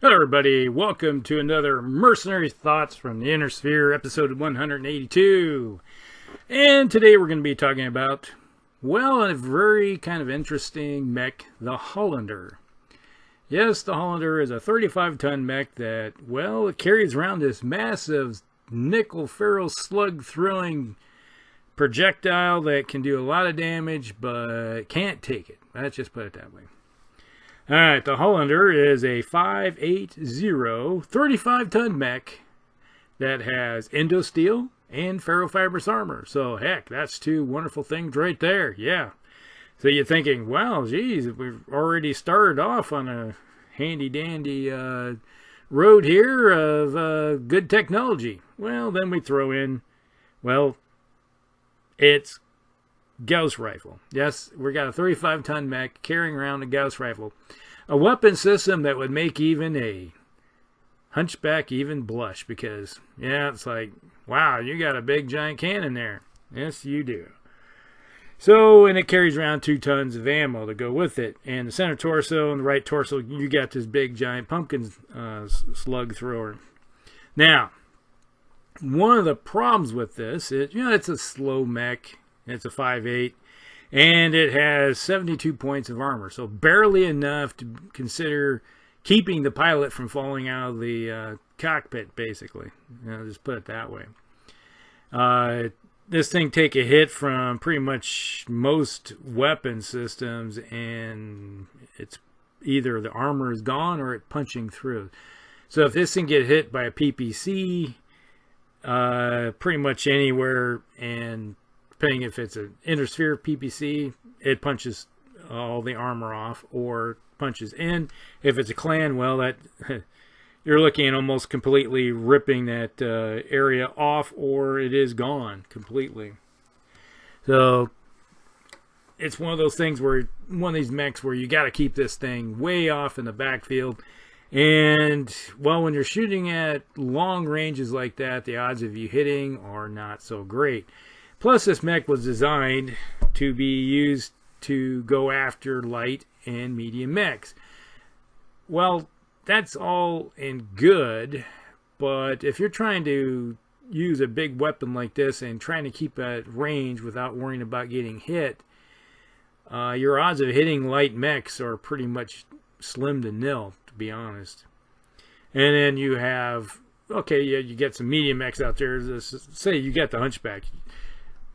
Hello everybody, welcome to another Mercenary Thoughts from the Inner Sphere, episode 182. And today we're going to be talking about, well, a very kind of interesting mech, the Hollander. Yes, the Hollander is a 35-ton mech that, well, it carries around this massive nickel ferrule slug-throwing projectile that can do a lot of damage, but can't take it. Let's just put it that way. Alright, the Hollander is a 580 35-ton mech that has endosteel and ferrofibrous armor. So, heck, that's two wonderful things right there. Yeah. So you're thinking, wow, geez, we've already started off on a handy-dandy road here of good technology. Well, then we throw in, well, it's Gauss rifle. Yes, we got a 35-ton mech carrying around a Gauss rifle. A weapon system that would make even a hunchback even blush because, yeah, it's like, wow, you got a big giant cannon there. Yes, you do. So, and it carries around 2 tons of ammo to go with it. And the center torso and the right torso, you got this big giant pumpkin slug thrower. Now, one of the problems with this is, it's a slow mech. It's a 5.8, and it has 72 points of armor, so barely enough to consider keeping the pilot from falling out of the cockpit, basically. Just put it that way. This thing take a hit from pretty much most weapon systems, and it's either the armor is gone or it's punching through. So if this thing get hit by a PPC, pretty much anywhere, and depending if it's an Intersphere PPC, it punches all the armor off or punches in. If it's a clan, well, that you're looking at almost completely ripping that area off, or it is gone completely. So it's one of those things where, one of these mechs where you got to keep this thing way off in the backfield. And, well, when you're shooting at long ranges like that, the odds of you hitting are not so great. Plus, this mech was designed to be used to go after light and medium mechs. Well, that's all and good, but if you're trying to use a big weapon like this and trying to keep at range without worrying about getting hit, your odds of hitting light mechs are pretty much slim to nil, to be honest. And then you have, okay, yeah, you get some medium mechs out there. Say you got the Hunchback.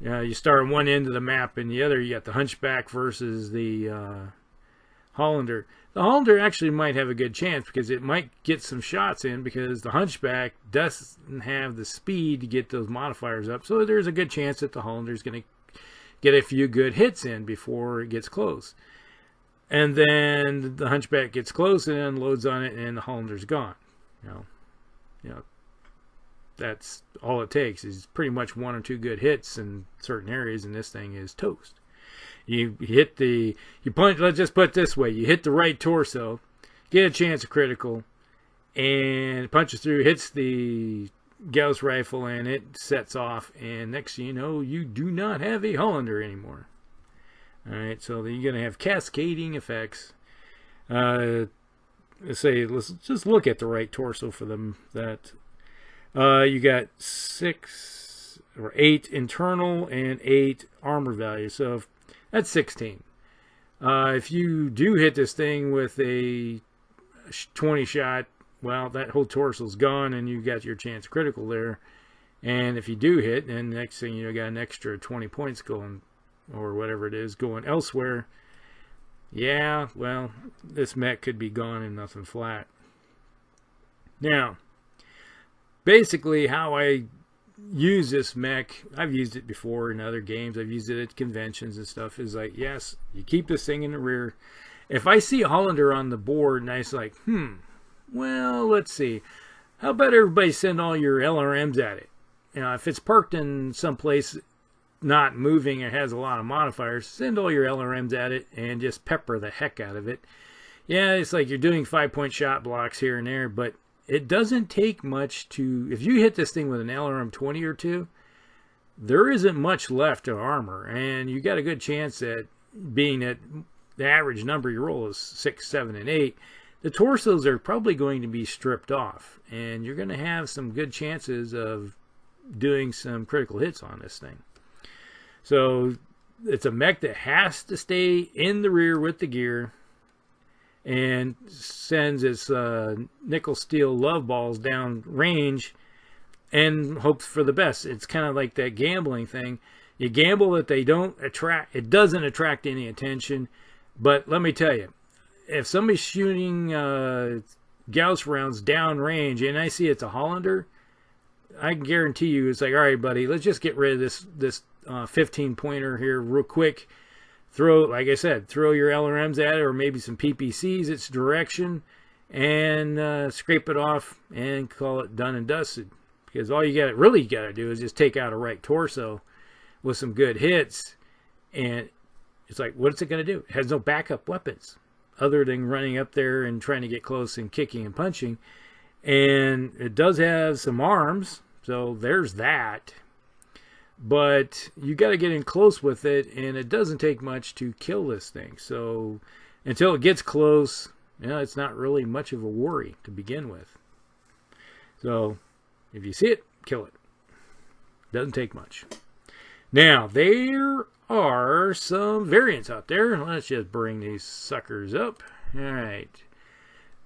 You start on one end of the map, and the other you got the Hunchback versus the Hollander. The Hollander actually might have a good chance because it might get some shots in, because the Hunchback doesn't have the speed to get those modifiers up. So there's a good chance that the Hollander is going to get a few good hits in before it gets close. And then the Hunchback gets close and unloads on it, and the Hollander's gone. You know, that's all it takes is pretty much 1 or 2 good hits in certain areas, and this thing is toast. You hit the, you punch, let's just put it this way, you hit the right torso, get a chance of critical, and punches through, hits the Gauss rifle, and it sets off, and next thing you know, you do not have a Hollander anymore. Alright, so then you're going to have cascading effects. Let's just look at the right torso for them. That you got 6 or 8 internal and 8 armor values, so that's 16. If you do hit this thing with a 20 shot, well, that whole torso's gone, and you got your chance critical there. And if you do hit, then next thing you got an extra 20 points going, or whatever it is, going elsewhere. Yeah, well, this mech could be gone and nothing flat. Now, basically how I use this mech, I've used it before in other games, I've used it at conventions and stuff, is like, yes, you keep this thing in the rear. If I see a Hollander on the board and I was like, well, let's see, how about everybody send all your LRMs at it? If it's parked in some place not moving, it has a lot of modifiers, send all your LRMs at it and just pepper the heck out of it. Yeah, it's like you're doing 5-point shot blocks here and there, but it doesn't take much to, if you hit this thing with an LRM 20 or 2, there isn't much left of armor, and you got a good chance at, being that the average number you roll is 6, 7, and 8, the torsos are probably going to be stripped off, and you're going to have some good chances of doing some critical hits on this thing. So it's a mech that has to stay in the rear with the gear and sends its nickel steel love balls down range and hopes for the best. It's kind of like that gambling thing. You gamble that they don't attract, it doesn't attract any attention. But let me tell you, if somebody's shooting Gauss rounds down range and I see it's a Hollander, I can guarantee you it's like, all right, buddy, let's just get rid of this 15 pointer here real quick. Throw, like I said, throw your LRMs at it, or maybe some PPCs its direction, and scrape it off and call it done and dusted. Because all you really got to do is just take out a right torso with some good hits, and it's like, what's it going to do? It has no backup weapons other than running up there and trying to get close and kicking and punching. And it does have some arms, so there's that. But you got to get in close with it, and it doesn't take much to kill this thing. So until it gets close, it's not really much of a worry to begin with. So if you see it, kill it. Doesn't take much. Now, there are some variants out there. Let's just bring these suckers up. All right.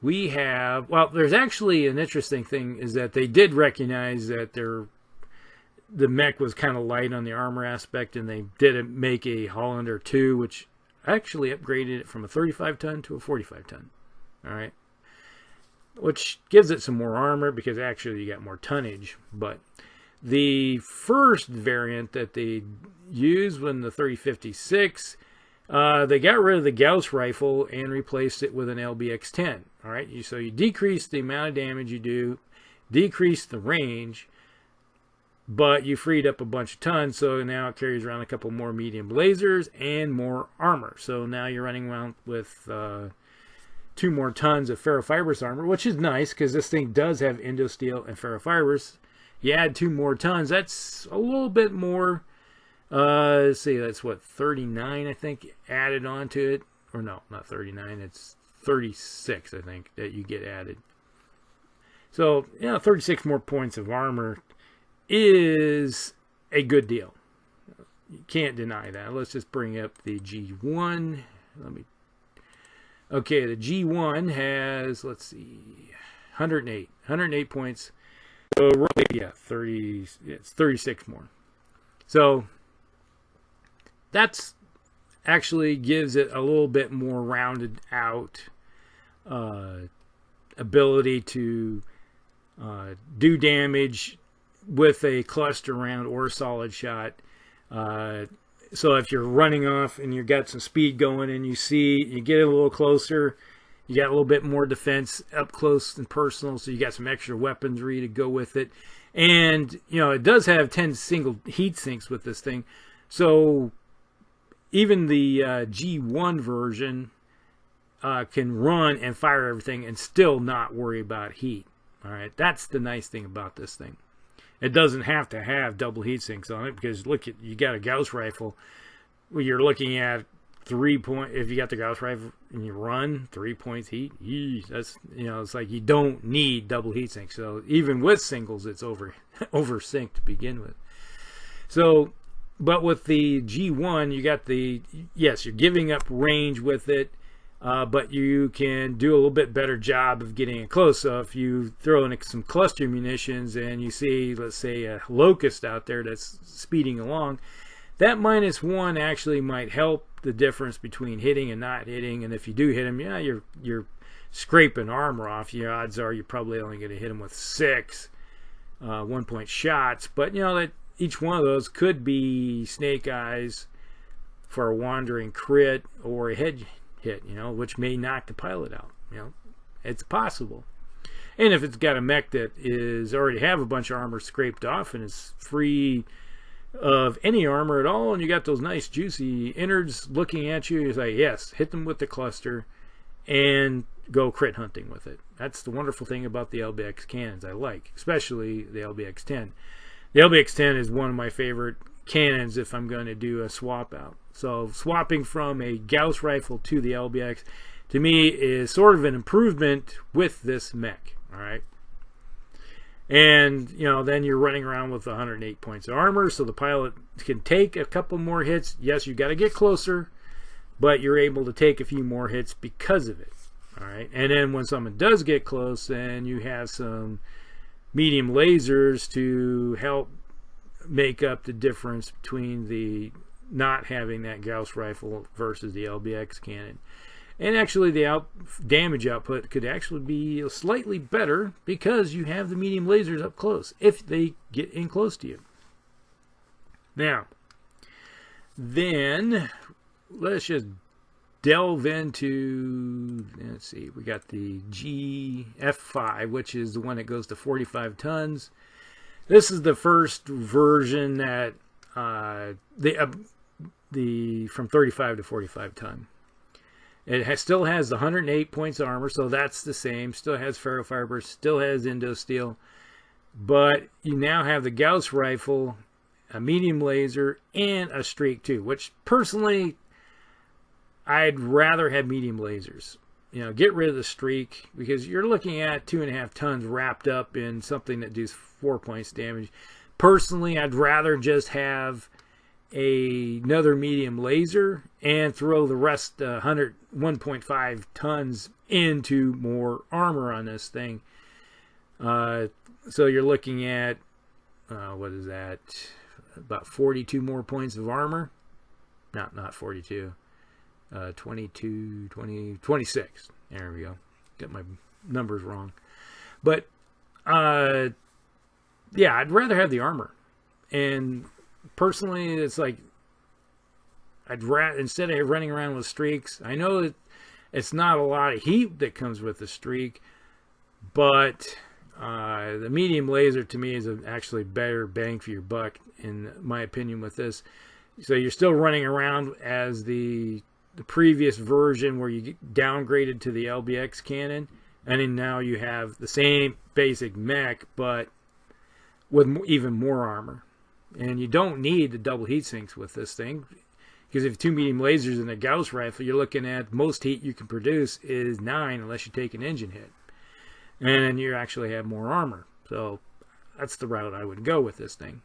We have, well, there's actually an interesting thing is that they did recognize that the mech was kind of light on the armor aspect, and they did make a Hollander 2, which actually upgraded it from a 35 ton to a 45 ton. All right. Which gives it some more armor because actually you got more tonnage. But the first variant that they used when the 3056, they got rid of the Gauss rifle and replaced it with an LBX-10. All right. So you decrease the amount of damage you do, decrease the range, but you freed up a bunch of tons, so now it carries around a couple more medium lasers and more armor. So now you're running around with 2 more tons of ferrofibrous armor, which is nice because this thing does have endosteel and ferrofibrous. You add 2 more tons, that's a little bit more. Let's see, that's what, 39, I think, added onto it. Or no, not 39, it's 36, I think, that you get added. So, 36 more points of armor is a good deal. You can't deny that. Let's just bring up the G1. Okay, the G1 has, let's see, 108 points. So roughly, yeah, 30. It's 36 more. So that's actually gives it a little bit more rounded out ability to do damage with a cluster round or a solid shot. So if you're running off and you've got some speed going and you get a little closer, you got a little bit more defense up close and personal, so you got some extra weaponry to go with it. And, it does have 10 single heat sinks with this thing. So even the G1 version can run and fire everything and still not worry about heat. All right, that's the nice thing about this thing. It doesn't have to have double heat sinks on it because you got a Gauss rifle. Well, you're looking at 3 point. If you got the Gauss rifle and you run 3 points heat, that's it's like you don't need double heat sinks. So even with singles, it's over synced to begin with. So, but with the G1, you got you're giving up range with it. But you can do a little bit better job of getting it close. So if you throw in some cluster munitions and you see, let's say, a Locust out there that's speeding along, that -1 actually might help the difference between hitting and not hitting. And if you do hit him, you're scraping armor off. Your odds are you're probably only going to hit him with 6 1-point shots. But that each one of those could be snake eyes for a wandering crit or a head hit, which may knock the pilot out. It's possible. And if it's got a mech that is already have a bunch of armor scraped off and is free of any armor at all, and you got those nice juicy innards looking at you, you say, yes, hit them with the cluster and go crit hunting with it. That's the wonderful thing about the LBX cannons I like, especially the LBX-10. The LBX-10 is one of my favorite cannons if I'm going to do a swap out. So swapping from a Gauss rifle to the LBX to me is sort of an improvement with this mech. All right. And, you know, then you're running around with 108 points of armor, so the pilot can take a couple more hits. Yes, you got to get closer, but you're able to take a few more hits because of it. All right. And then when someone does get close, then you have some medium lasers to help make up the difference between the not having that Gauss rifle versus the LBX cannon. And actually the damage output could actually be slightly better because you have the medium lasers up close if they get in close to you. Now, then let's just delve into, let's see, we got the BZK-F3, which is the one that goes to 45 tons. This is the first version that from 35 to 45 ton. It still has the 108 points of armor, so that's the same. Still has ferrofiber, still has Indo-Steel. But you now have the Gauss rifle, a medium laser, and a streak too, which personally, I'd rather have medium lasers. You know, get rid of the streak, because you're looking at 2.5 tons wrapped up in something that does 4 points damage. Personally, I'd rather just have another medium laser and throw the rest 1.5 tons into more armor on this thing. So you're looking at what is that, about 42 more points of armor. Not 42, 22, 20, 26. There we go, got my numbers wrong. But yeah, I'd rather have the armor. And personally, it's like I'd rather, instead of running around with streaks, I know that it's not a lot of heat that comes with the streak, but the medium laser to me is actually better bang for your buck, in my opinion, with this. So you're still running around as the previous version where you get downgraded to the LBX cannon, and then now you have the same basic mech, but with even more armor. And you don't need the double heat sinks with this thing, because if you have 2 medium lasers and a Gauss rifle, you're looking at most heat you can produce is 9 unless you take an engine hit. And then you actually have more armor. So that's the route I would go with this thing,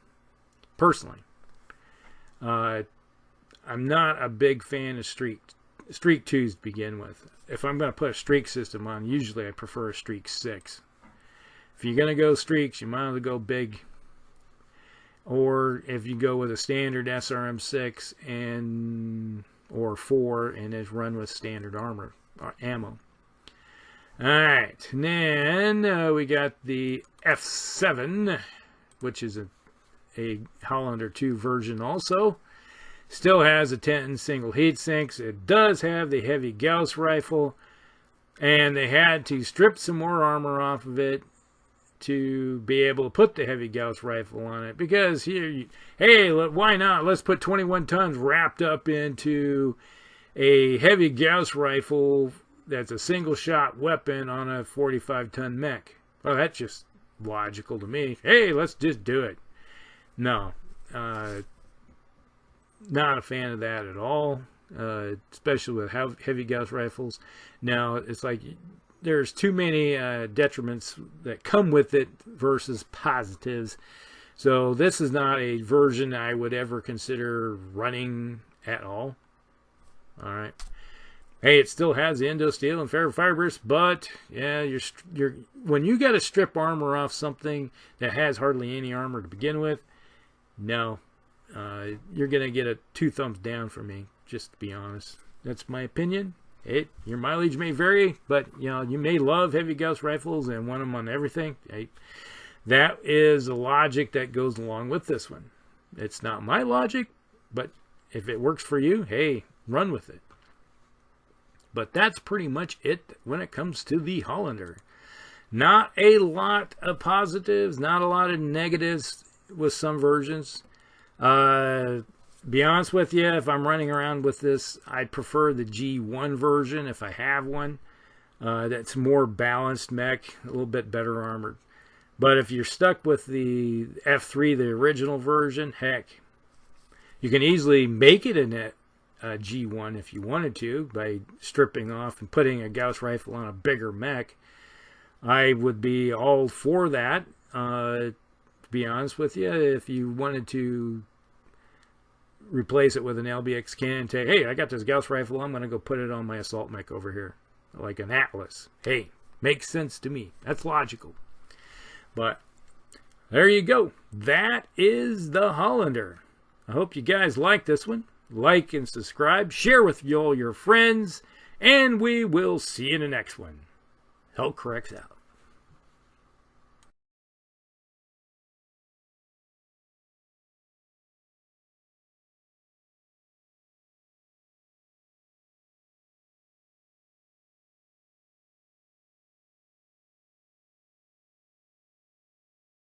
personally. I'm not a big fan of streak 2s to begin with. If I'm going to put a streak system on, usually I prefer a streak 6. If you're going to go streaks, you might as well go big. Or if you go with a standard SRM6 or 4 and just run with standard armor or ammo. Alright, and then we got the F7, which is a Hollander 2 version also. Still has a 10 single heat sinks. It does have the heavy Gauss rifle, and they had to strip some more armor off of it to be able to put the heavy Gauss rifle on it, because here, hey, why not? Let's put 21 tons wrapped up into a heavy Gauss rifle that's a single shot weapon on a 45 ton mech. Well, that's just logical to me. Hey, let's just do it. No, not a fan of that at all, especially with heavy Gauss rifles. Now, it's like there's too many detriments that come with it versus positives. So this is not a version I would ever consider running at all. All right. Hey, it still has the Indo-Steel and ferrofibers, but yeah, when you got to strip armor off something that has hardly any armor to begin with, no, you're gonna get a 2 thumbs down from me. Just to be honest, that's my opinion. Your mileage may vary, but you know, you may love heavy Gauss rifles and want them on everything. That is the logic that goes along with this one. It's not my logic, but if it works for you, hey, run with it. But that's pretty much it when it comes to the Hollander. Not a lot of positives, not a lot of negatives with some versions. Be honest with you, if I'm running around with this, I'd prefer the G1 version if I have one. That's more balanced mech, a little bit better armored. But if you're stuck with the F3, the original version, heck, you can easily make it in a G1 if you wanted to, by stripping off and putting a Gauss rifle on a bigger mech. I would be all for that, to be honest with you. If you wanted to replace it with an LBX cannon and say, hey, I got this Gauss rifle, I'm going to go put it on my assault mech over here, like an Atlas. Hey, makes sense to me. That's logical. But there you go. That is the Hollander. I hope you guys like this one. Like and subscribe. Share with all your friends. And we will see you in the next one. Hell corrects out.